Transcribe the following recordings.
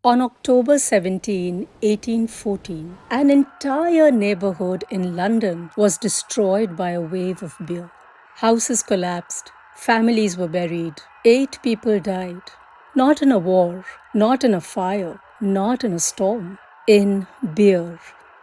On October 17, 1814, an entire neighborhood in London was destroyed by a wave of beer. Houses collapsed, families were buried, 8 people died. Not in a war, not in a fire, not in a storm, in beer.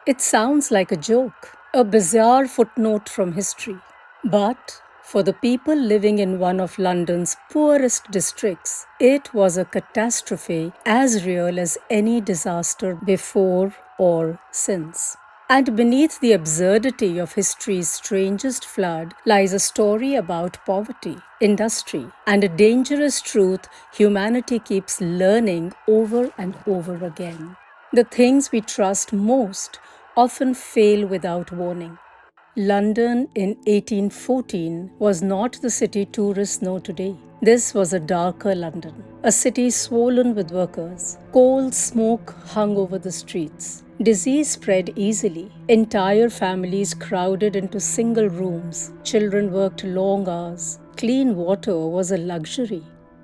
It sounds like a joke, a bizarre footnote from history. But for the people living in one of London's poorest districts, it was a catastrophe as real as any disaster before or since. And beneath the absurdity of history's strangest flood lies a story about poverty, industry, and a dangerous truth humanity keeps learning over and over again. The things we trust most often fail without warning. London in 1814 was not the city tourists know today. This was a darker London, a city swollen with workers. Coal smoke hung over the streets. Disease spread easily. Entire families crowded into single rooms. Children worked long hours. Clean water was a luxury.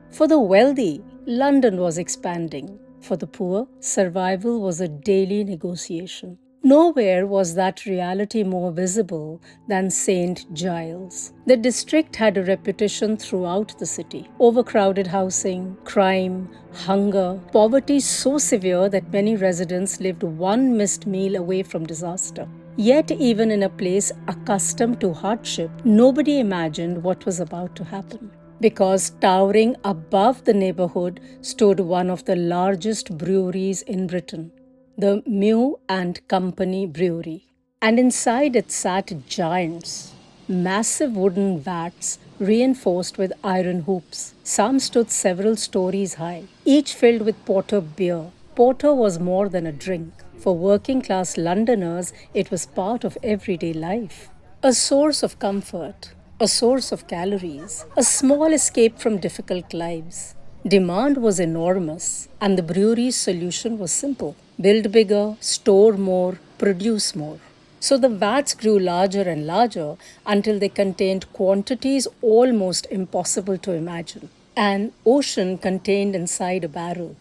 For the wealthy, London was expanding. For the poor, survival was a daily negotiation. Nowhere was that reality more visible than St. Giles. The district had a reputation throughout the city. Overcrowded housing, crime, hunger, poverty so severe that many residents lived one missed meal away from disaster. Yet, even in a place accustomed to hardship, nobody imagined what was about to happen. Because towering above the neighborhood stood one of the largest breweries in Britain, the Mew and Company Brewery. And inside it sat giants, massive wooden vats reinforced with iron hoops. Some stood several stories high, each filled with porter beer. Porter was more than a drink. For working class Londoners, it was part of everyday life. A source of comfort, a source of calories, a small escape from difficult lives. Demand was enormous, and the brewery's solution was simple: build bigger, store more, produce more. So the vats grew larger and larger until they contained quantities almost impossible to imagine. An ocean contained inside a barrel.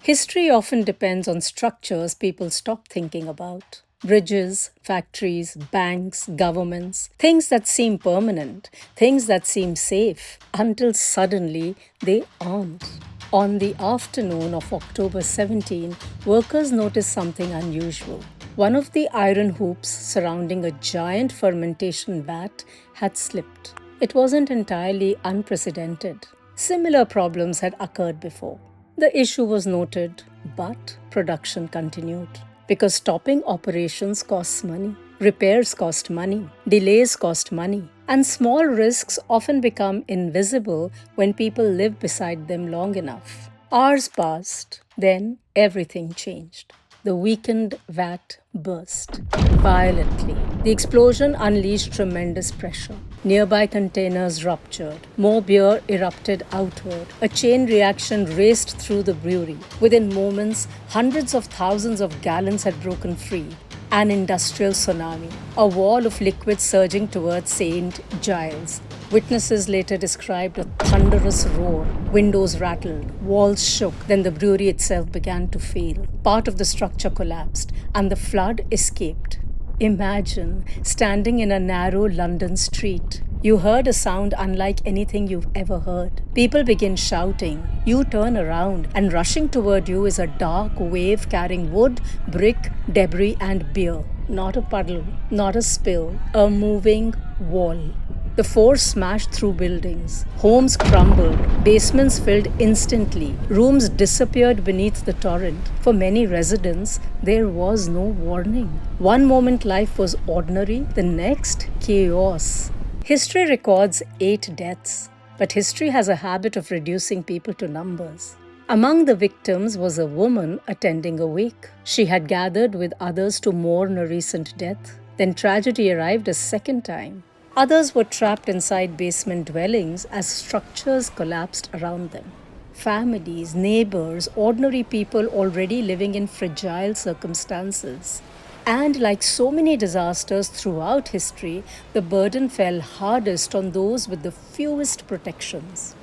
History often depends on structures people stop thinking about. Bridges, factories, banks, governments, things that seem permanent, things that seem safe, until suddenly they aren't. On the afternoon of October 17, workers noticed something unusual. One of the iron hoops surrounding a giant fermentation vat had slipped. It wasn't entirely unprecedented. Similar problems had occurred before. The issue was noted, but production continued. Because stopping operations costs money, repairs cost money, delays cost money, and small risks often become invisible when people live beside them long enough. Hours passed, then everything changed. The weakened vat burst violently. The explosion unleashed tremendous pressure. Nearby containers ruptured. More beer erupted outward. A chain reaction raced through the brewery. Within moments, hundreds of thousands of gallons had broken free. An industrial tsunami, a wall of liquid surging towards St. Giles. Witnesses later described a thunderous roar. Windows rattled, walls shook, then the brewery itself began to fail. Part of the structure collapsed, and the flood escaped. Imagine standing in a narrow London street. You heard a sound unlike anything you've ever heard. People begin shouting. You turn around, and rushing toward you is a dark wave carrying wood, brick, debris, and beer. Not a puddle, not a spill, a moving wall. The force smashed through buildings. Homes crumbled. Basements filled instantly. Rooms disappeared beneath the torrent. For many residents, there was no warning. One moment life was ordinary, the next, chaos. History records 8 deaths, but history has a habit of reducing people to numbers. Among the victims was a woman attending a wake. She had gathered with others to mourn a recent death. Then tragedy arrived a second time. Others were trapped inside basement dwellings as structures collapsed around them. Families, neighbors, ordinary people already living in fragile circumstances. And like so many disasters throughout history, the burden fell hardest on those with the fewest protections.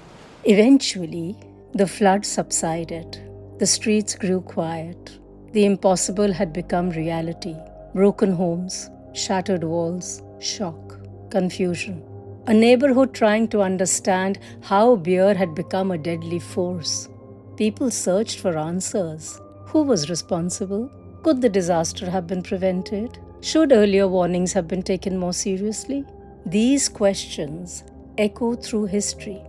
Eventually, the flood subsided. The streets grew quiet. The impossible had become reality. Broken homes, shattered walls, shock, confusion. A neighborhood trying to understand how beer had become a deadly force. People searched for answers. Who was responsible? Could the disaster have been prevented? Should earlier warnings have been taken more seriously? These questions echo through history.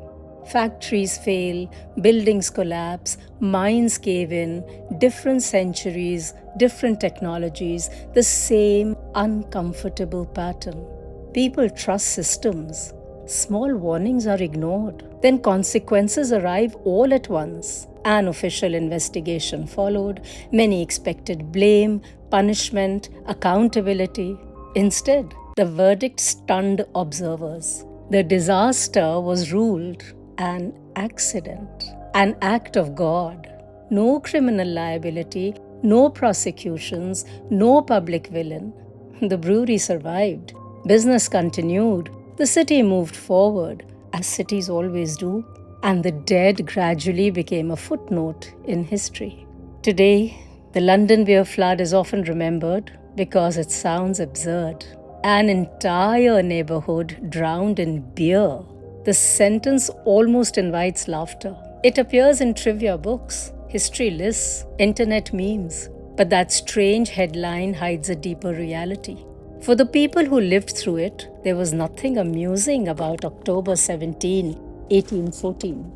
Factories fail, buildings collapse, mines cave in, different centuries, different technologies, the same uncomfortable pattern. People trust systems. Small warnings are ignored. Then consequences arrive all at once. An official investigation followed. Many expected blame, punishment, accountability. Instead, the verdict stunned observers. The disaster was ruled an accident, an act of God. No criminal liability, no prosecutions, no public villain. The brewery survived. Business continued. The city moved forward, as cities always do, and the dead gradually became a footnote in history. Today, the London beer flood is often remembered because it sounds absurd. An entire neighborhood drowned in beer. The sentence almost invites laughter. It appears in trivia books, history lists, internet memes. But that strange headline hides a deeper reality. For the people who lived through it, there was nothing amusing about October 17, 1814.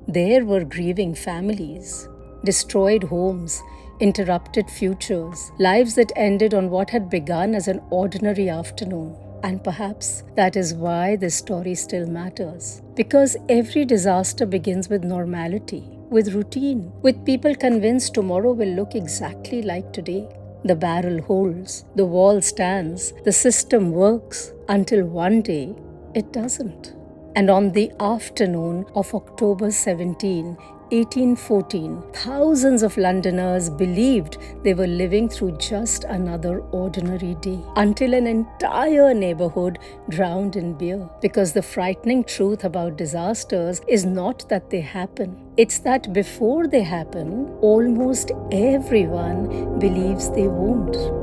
There were grieving families, destroyed homes, interrupted futures, lives that ended on what had begun as an ordinary afternoon. And perhaps that is why this story still matters. Because every disaster begins with normality, with routine, with people convinced tomorrow will look exactly like today. The barrel holds, the wall stands, the system works until one day it doesn't. And on the afternoon of October 17, 1814, thousands of Londoners believed they were living through just another ordinary day, until an entire neighborhood drowned in beer. Because the frightening truth about disasters is not that they happen, it's that before they happen, almost everyone believes they won't.